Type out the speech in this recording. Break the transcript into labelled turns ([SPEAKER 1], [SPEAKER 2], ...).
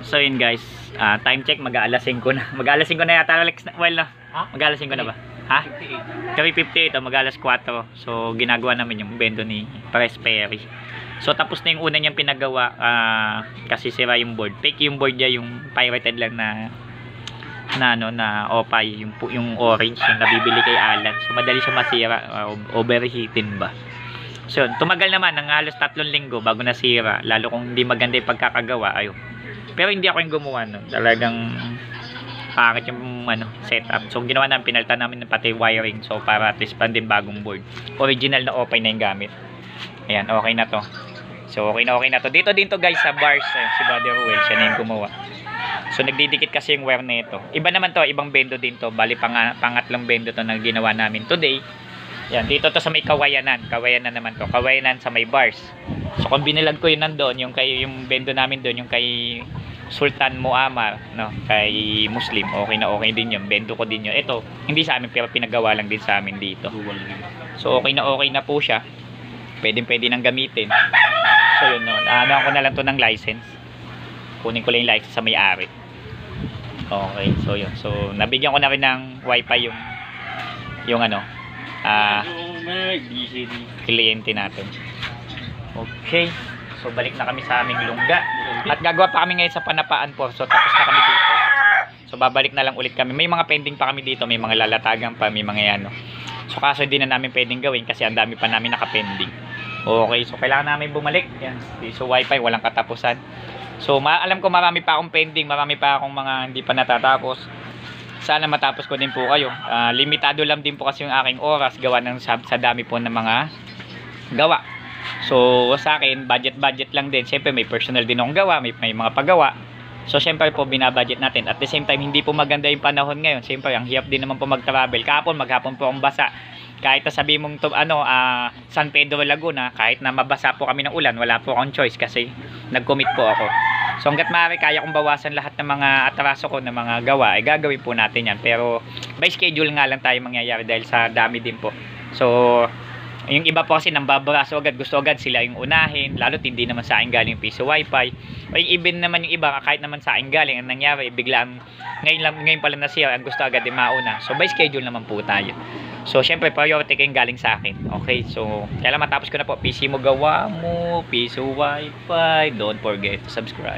[SPEAKER 1] So yun guys, time check, mag-aalas 5 na. Mag-aalas 5 na yata, Alex. Well, no? Mag-aalas 5 na ba? Ha? 3:58, mag-aalas 4. So ginagawa namin yung bendo ni Pares Perry. So tapos na yung una niyang pinagawa, kasi sira yung board. Fake yung board niya, yung pirated lang na opay, yung orange, yung nabibili kay Alan. So madali siya masira, overheating ba. So tumagal naman ng halos 3 linggo bago nasira, lalo kung hindi maganda yung pagkakagawa. Ayun. Pero hindi ako yung gumawa nun. Talagang pangit yung setup. So ginawa namin, pinalitan namin pati wiring. So para at least pan din bagong board. Original na opay na yung gamit. Ayan, okay na to. So okay na to. Dito din to guys sa bars, si Brother Ruel, siya na yung gumawa. So nagdidikit kasi yung wire nito. Iba naman to, ibang bendo din to. Bali pangatlong bendo to na ginawa namin today. Yan, dito to sa may Kawayanan. Kawayanan naman to. Kawayanan sa may bars. So kung binilag ko yun nandoon, yung bendo namin doon, yung kay Sultan Muammar, no, kay Muslim, okay din yun. Bendo ko din yun. Ito, hindi sa amin pero pinagawa lang din sa amin dito. So okay na po siya. Pwede nang gamitin. So yun, no. Ano ko na lang to ng license. Kunin ko lang yung license sa may-ari. Okay, so yun. So nabigyan ko na rin ng wifi yung kliyente natin. Okay. So balik na kami sa aming lungga. At gagawa pa kami ngayon sa Panapaan po. So tapos na kami dito. So babalik na lang ulit kami. May mga pending pa kami dito. May mga lalatagan pa. May mga ano. So kaso hindi na namin pwedeng gawin kasi ang dami pa namin nakapending. Okay. So kailangan namin bumalik. Yan. So wifi. Walang katapusan. So alam ko marami pa akong pending. Marami pa akong mga hindi pa natatapos. Sana matapos ko din po kayo. Limitado lang din po kasi yung aking oras. Gawa ng sa dami po ng mga gawa. So sa akin, budget lang din. Siyempre may personal din akong gawa, may mga paggawa. So siyempre po binabudget natin. At the same time, hindi po maganda yung panahon ngayon. Siyempre ang hirap din naman po mag-travel. Maghapon po akong basa. Kahit na sabi mong San Pedro Laguna, kahit na mabasa po kami ng ulan, wala po akong choice kasi nag-commit po ako. So hanggat maaari, kaya kong bawasan lahat ng mga atraso ko ng mga gawa, ay gagawin po natin yan. Pero by schedule nga lang tayo mangyayari dahil sa dami din po. So yung iba po kasi nang babaraso agad, gusto agad sila yung unahin, lalo't hindi naman sa akin galing yung piso wifi. O yung even naman yung iba, kahit naman sa akin galing, ang nangyari, biglaan, ngayon pala nasira, ang gusto agad yung mauna. So by schedule naman po tayo. So syempre priority kayong galing sa akin. Okay, so kailan matapos ko na po, PC mo gawa mo, piso wifi, don't forget to subscribe.